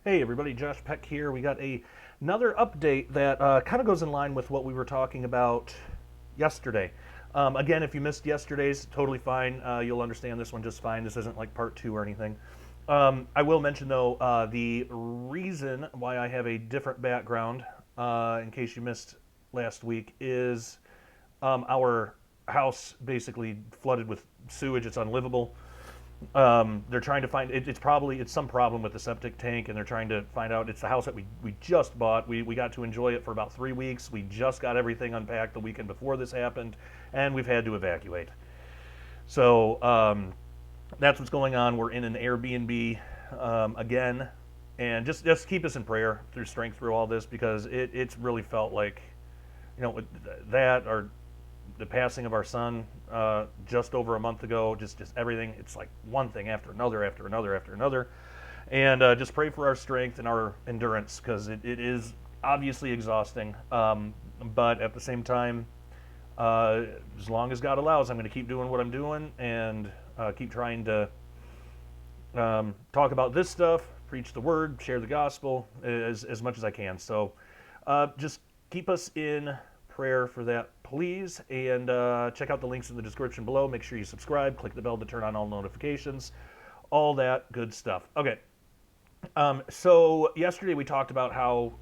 Hey everybody, Josh Peck here. We got another update that kind of goes in line with what we were talking about yesterday. Again, if you missed yesterday's, totally fine. You'll understand this one just fine. This isn't like part two or anything. I will mention though, the reason why I have a different background, in case you missed last week, is our house basically flooded with sewage. It's unlivable. They're trying to find it's some problem with the septic tank, and they're trying to find out. It's the house that we just bought. We got to enjoy it for about 3 weeks. We just got everything unpacked the weekend before this happened, and we've had to evacuate. So that's what's going on. We're in an Airbnb again, and just keep us in prayer through strength through all this, because it's really felt like, that or the passing of our son just over a month ago, just everything. It's like one thing after another, after another, after another. And just pray for our strength and our endurance, because it is obviously exhausting. But at the same time, as long as God allows, I'm going to keep doing what I'm doing and keep trying to talk about this stuff, preach the word, share the gospel as much as I can. So just keep us in prayer for that, please. And check out the links in the description below. Make sure you subscribe, click the bell to turn on all notifications, all that good stuff. Okay. So yesterday we talked about how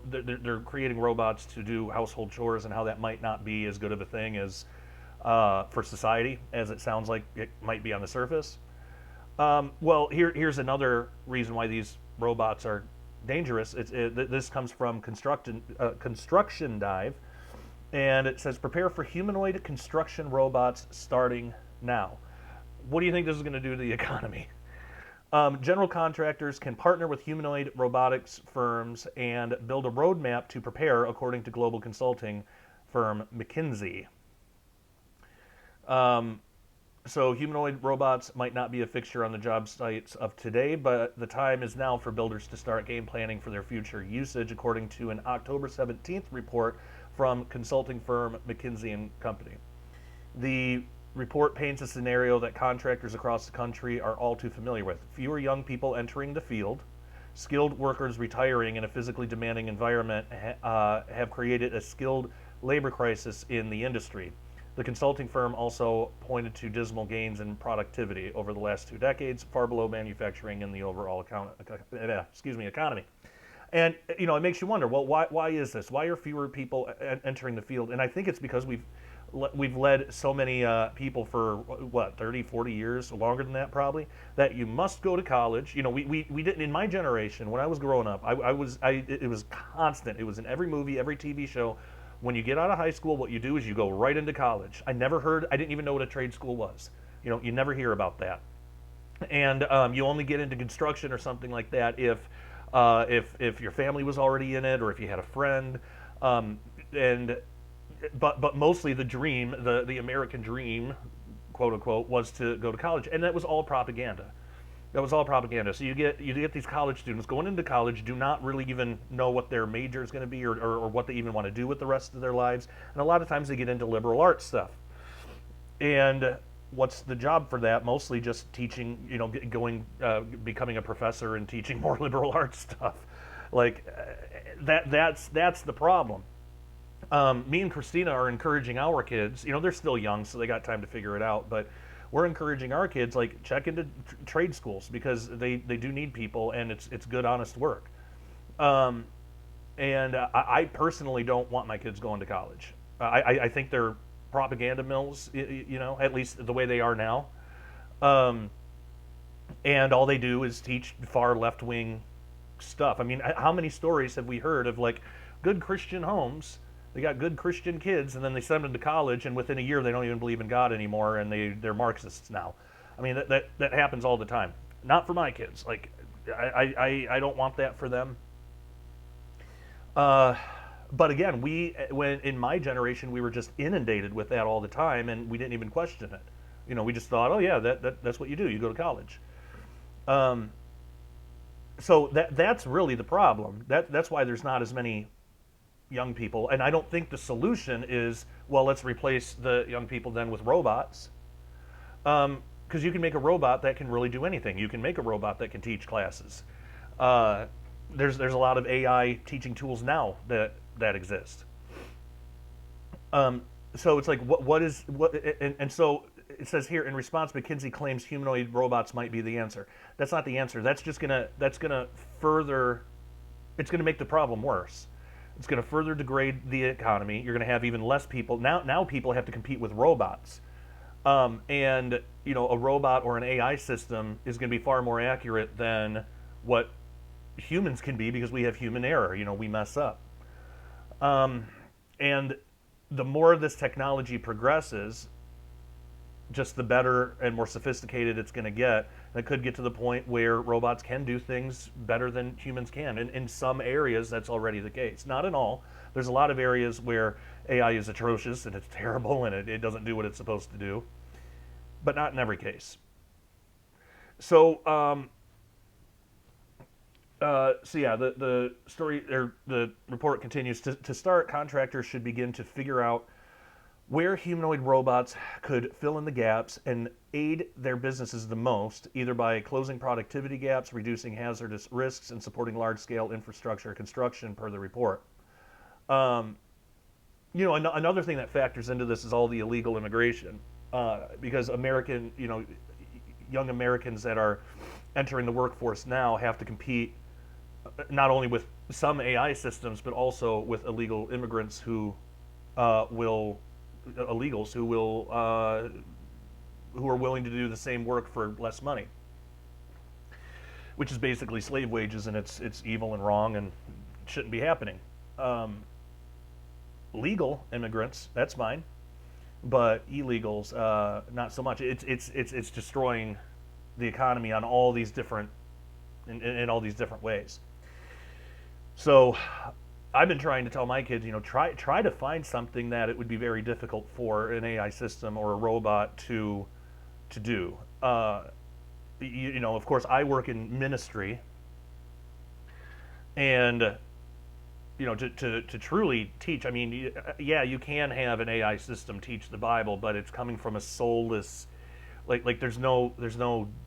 they're creating robots to do household chores, and how that might not be as good of a thing as for society as it sounds like it might be on the surface. Well, here's another reason why these robots are dangerous. This comes from Construction Dive, and it says prepare for humanoid construction robots starting now. What do you think this is going to do to the economy? General contractors can partner with humanoid robotics firms and build a roadmap to prepare, according to global consulting firm McKinsey. So humanoid robots might not be a fixture on the job sites of today, but the time is now for builders to start game planning for their future usage, according to an October 17th report from consulting firm McKinsey and Company. The report paints a scenario that contractors across the country are all too familiar with. Fewer young people entering the field, skilled workers retiring in a physically demanding environment have created a skilled labor crisis in the industry. The consulting firm also pointed to dismal gains in productivity over the last 2 decades, far below manufacturing and the overall economy. And it makes you wonder, well, why is this? Why are fewer people entering the field? And I think it's because we've led so many people for what, 30, 40 years, longer than that probably, that you must go to college. We didn't, in my generation when I was growing up. It was constant. It was in every movie, every TV show. When you get out of high school, what you do is you go right into college. I didn't even know what a trade school was. You never hear about that. And you only get into construction or something like that if your family was already in it, or if you had a friend. But mostly the dream, the American dream, quote unquote, was to go to college, and that was all propaganda. That was all propaganda. So you get these college students going into college, do not really even know what their major is going to be, or what they even want to do with the rest of their lives. And a lot of times they get into liberal arts stuff. And what's the job for that? Mostly just teaching, becoming a professor and teaching more liberal arts stuff. Like that's the problem. Me and Christina are encouraging our kids. They're still young, so they got time to figure it out. But we're encouraging our kids, like, check into trade schools, because they do need people, and it's good, honest work. And I personally don't want my kids going to college. I think they're propaganda mills, at least the way they are now. And all they do is teach far left wing stuff. I mean, how many stories have we heard of, like, good Christian homes? They got good Christian kids, and then they send them to college, and within a year they don't even believe in God anymore, and they're Marxists now. I mean, that happens all the time. Not for my kids. Like, I don't want that for them. But again, when in my generation, we were just inundated with that all the time, and we didn't even question it. We just thought, oh yeah, that's what you do. You go to college. So that's really the problem. That's why there's not as many young people. And I don't think the solution is, well, let's replace the young people then with robots. Because you can make a robot that can really do anything. You can make a robot that can teach classes. there's a lot of AI teaching tools now that exist. Um, so it's like what is what and so it says here in response, McKinsey claims humanoid robots might be the answer. That's not the answer. That's gonna further. It's gonna make the problem worse. It's gonna further degrade the economy. You're gonna have even less people. Now people have to compete with robots. And a robot or an AI system is going to be far more accurate than what humans can be because we have human error. We mess up. And the more this technology progresses, just the better and more sophisticated it's going to get. And it could get to the point where robots can do things better than humans can. And in some areas, that's already the case. Not in all. There's a lot of areas where AI is atrocious and it's terrible and it doesn't do what it's supposed to do, but not in every case. So, yeah, the story or the report continues. To start, contractors should begin to figure out where humanoid robots could fill in the gaps and aid their businesses the most, either by closing productivity gaps, reducing hazardous risks, and supporting large-scale infrastructure construction, per the report. Um, another thing that factors into this is all the illegal immigration, because young Americans that are entering the workforce now have to compete not only with some AI systems, but also with illegal immigrants illegals who are willing to do the same work for less money, which is basically slave wages, and it's evil and wrong and shouldn't be happening. Um, Legal immigrants, that's fine, but illegals, not so much. It's destroying the economy on all these different in all these different ways. So I've been trying to tell my kids, try to find something that it would be very difficult for an AI system or a robot to do. Of course, I work in ministry, and to truly teach. I mean, yeah, you can have an AI system teach the Bible, but it's coming from a soulless, like there's no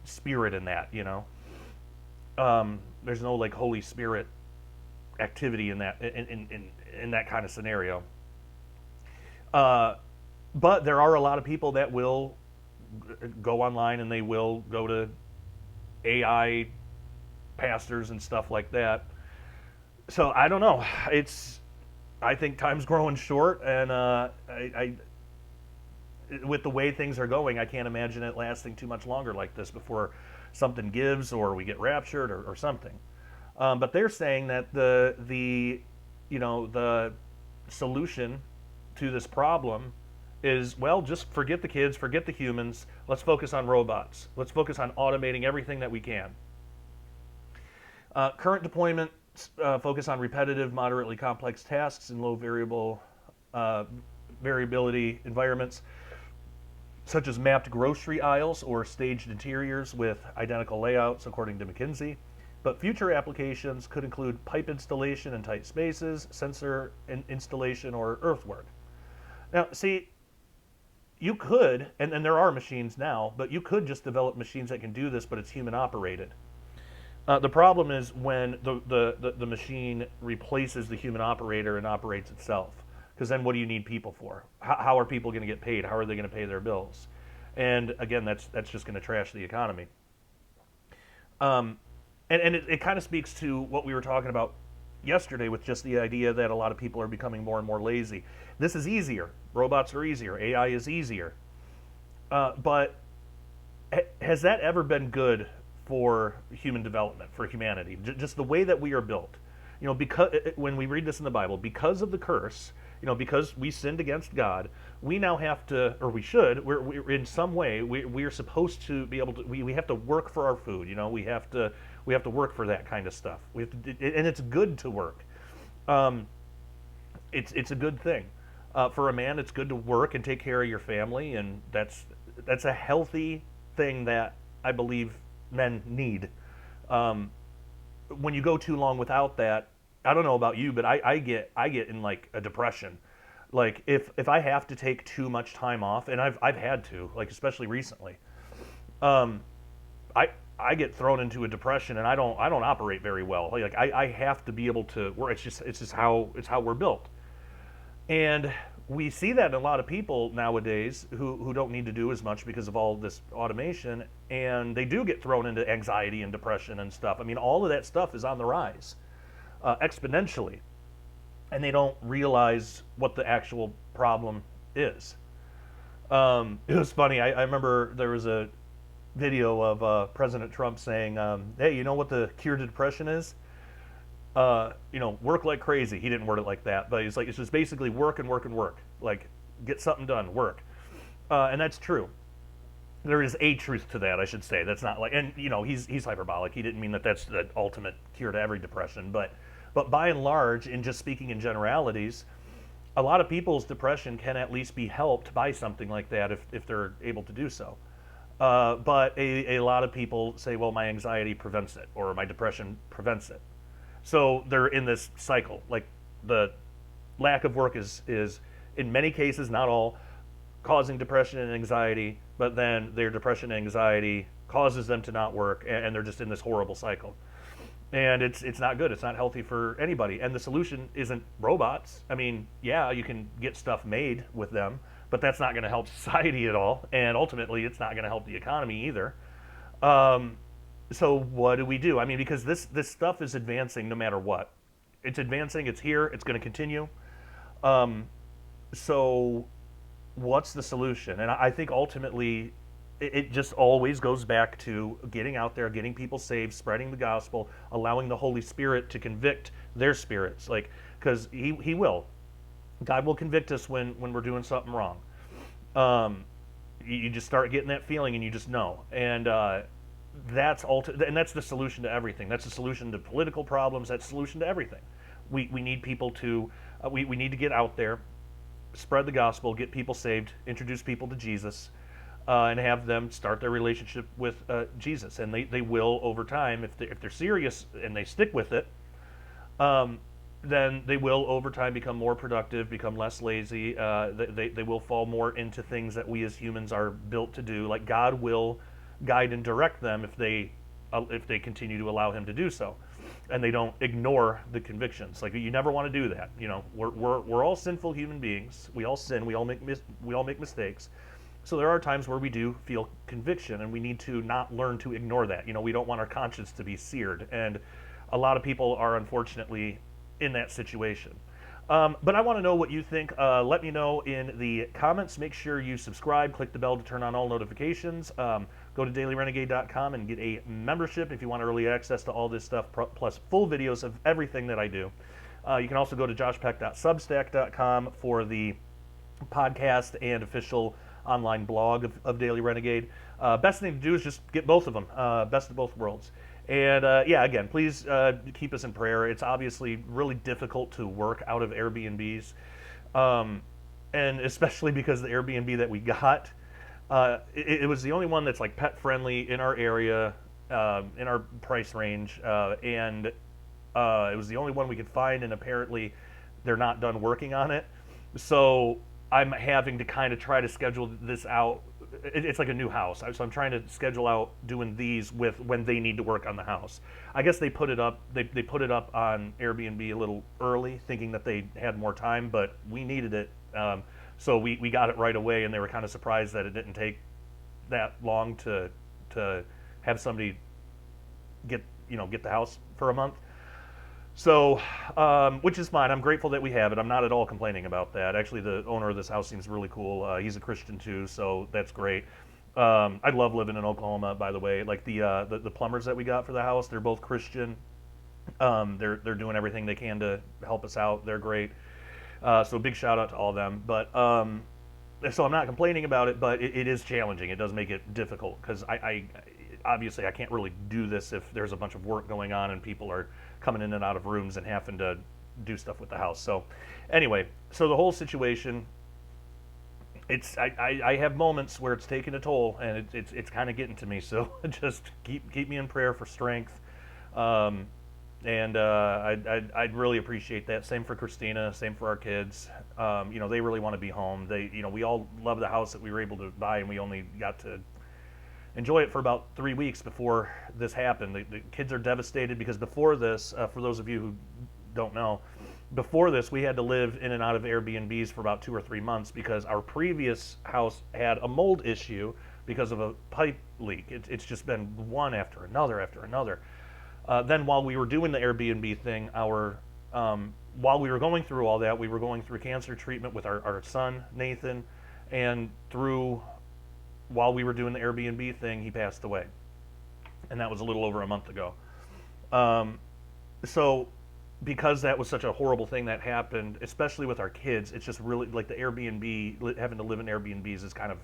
spirit in that. There's no like Holy Spirit activity in that in that kind of scenario. Uh, but there are a lot of people that will go online and they will go to AI pastors and stuff like that. So I don't know. I think time's growing short, and with the way things are going, I can't imagine it lasting too much longer like this before something gives or we get raptured or something. But they're saying that the solution to this problem is, well, just forget the kids, forget the humans. Let's focus on robots. Let's focus on automating everything that we can. Current deployments focus on repetitive, moderately complex tasks in low variability environments, such as mapped grocery aisles or staged interiors with identical layouts, according to McKinsey. But future applications could include pipe installation in tight spaces, sensor installation, or earthwork. Now, see, you could, and there are machines now, but you could just develop machines that can do this, but it's human operated. The problem is when the machine replaces the human operator and operates itself. Because then what do you need people for? How are people going to get paid? How are they going to pay their bills? And again, that's just going to trash the economy. Um, and it kind of speaks to what we were talking about yesterday with just the idea that a lot of people are becoming more and more lazy. This is easier. Robots are easier. AI is easier. But has that ever been good for human development, for humanity? Just the way that we are built. Because when we read this in the Bible, because of the curse, because we sinned against God, we now have to, or we should, we're in some way, we're supposed to be able to, we have to work for our food. We have to work for that kind of stuff. We have to, and it's good to work. Um, it's a good thing. For a man, it's good to work and take care of your family, and that's a healthy thing that I believe men need. Um, when you go too long without that, I don't know about you, but I get in like a depression. Like if I have to take too much time off, and I've had to, like especially recently, um, I I get thrown into a depression, and I don't operate very well. Like I have to be able to work. It's just how we're built. And we see that in a lot of people nowadays who don't need to do as much because of all this automation, and they do get thrown into anxiety and depression and stuff. I mean, all of that stuff is on the rise exponentially, and they don't realize what the actual problem is. It was funny. I remember there was a video of President Trump saying, "Hey, you know what the cure to depression is? Work like crazy." He didn't word it like that, but he's like, it's just basically work and work and work. Like, get something done, work. And that's true. There is a truth to that, I should say. That's not like, and he's hyperbolic. He didn't mean that that's the ultimate cure to every depression, but by and large, in just speaking in generalities, a lot of people's depression can at least be helped by something like that if they're able to do so. But a lot of people say, well, my anxiety prevents it, or my depression prevents it. So they're in this cycle. Like, the lack of work is in many cases, not all, causing depression and anxiety, but then their depression and anxiety causes them to not work, and they're just in this horrible cycle. And it's not good. It's not healthy for anybody. And the solution isn't robots. I mean, yeah, you can get stuff made with them, but that's not going to help society at all. And ultimately, it's not going to help the economy either. So what do we do? I mean, because this stuff is advancing no matter what. It's advancing. It's here. It's going to continue. So what's the solution? And I think ultimately it just always goes back to getting out there, getting people saved, spreading the gospel, allowing the Holy Spirit to convict their spirits. Like, because he will. God will convict us when we're doing something wrong. You just start getting that feeling, and you just know. And that's the solution to everything. That's the solution to political problems. That's the solution to everything. We need people to we need to get out there, spread the gospel, get people saved, introduce people to Jesus, and have them start their relationship with Jesus. And they will, over time, if they're serious and they stick with it, then they will over time become more productive, become less lazy. They will fall more into things that we as humans are built to do. Like, God will guide and direct them if they continue to allow Him to do so, and they don't ignore the convictions. Like, you never want to do that. We're all sinful human beings. We all sin. We all make mistakes. So there are times where we do feel conviction, and we need to not learn to ignore that. We don't want our conscience to be seared, and a lot of people are unfortunately in that situation. But I want to know what you think. Let me know in the comments. Make sure you subscribe, click the bell to turn on all notifications. Go to dailyrenegade.com and get a membership if you want early access to all this stuff, plus full videos of everything that I do. You can also go to joshpeck.substack.com for the podcast and official online blog of Daily Renegade. Best thing to do is just get both of them, best of both worlds. And again, please keep us in prayer. It's obviously really difficult to work out of Airbnbs, and especially because the Airbnb that we got, it was the only one that's like pet friendly in our area, in our price range, and it was the only one we could find, and apparently they're not done working on it. So I'm having to kind of try to schedule this out. It's like a new house, so I'm trying to schedule out doing these with when they need to work on the house. I guess they put it up. They put it up on Airbnb a little early, thinking that they had more time, but we needed it, so we got it right away, and they were kind of surprised that it didn't take that long to have somebody get the house for a month. So, which is fine. I'm grateful that we have it. I'm not at all complaining about that. Actually, the owner of this house seems really cool. He's a Christian too, so that's great. I love living in Oklahoma, by the way. Like the plumbers that we got for the house, they're both Christian. They're doing everything they can to help us out. They're great. So big shout out to all of them. But so I'm not complaining about it, but it is challenging. It does make it difficult because I obviously I can't really do this if there's a bunch of work going on and people are coming in and out of rooms and having to do stuff with the house. So anyway, so the whole situation, I have moments where it's taking a toll, and it's kind of getting to me. So just keep me in prayer for strength, and I'd really appreciate that. Same for Christina, same for our kids. They really want to be home. We all love the house that we were able to buy, and we only got to enjoy it for about 3 weeks before this happened. The kids are devastated because before this, for those of you who don't know, before this we had to live in and out of Airbnbs for about 2 or 3 months because our previous house had a mold issue because of a pipe leak. It's just been one after another after another. Then while we were doing the Airbnb thing, while we were going through all that, we were going through cancer treatment with our son Nathan, and while we were doing the Airbnb thing, he passed away, and that was a little over a month ago. So because that was such a horrible thing that happened, especially with our kids, it's just really like the Airbnb, having to live in Airbnbs is kind of,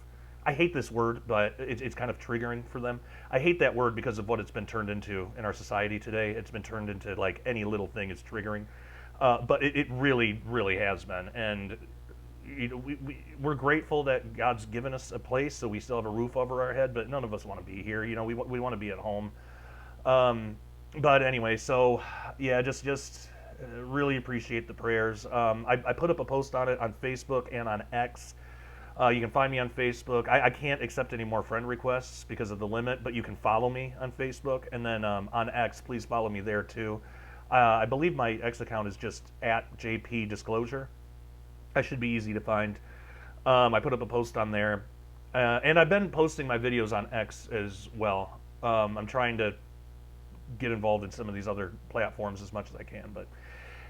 I hate this word, but it's kind of triggering for them. I hate that word because of what it's been turned into in our society today. It's been turned into like any little thing is triggering. But it really, really has been. And we're grateful that God's given us a place so we still have a roof over our head, but none of us want to be here. We want to be at home. But anyway, so yeah, just really appreciate the prayers. I put up a post on it on Facebook and on X. You can find me on Facebook. I can't accept any more friend requests because of the limit, but you can follow me on Facebook. And then on X, please follow me there too. I believe my X account is just at JP Disclosure. I should be easy to find. I put up a post on there. And I've been posting my videos on X as well. I'm trying to get involved in some of these other platforms as much as I can. But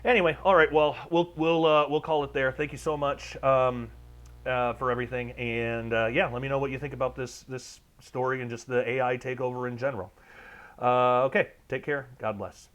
anyway, all right. Well, we'll call it there. Thank you so much for everything. And yeah, let me know what you think about this story and just the AI takeover in general. Okay, take care. God bless.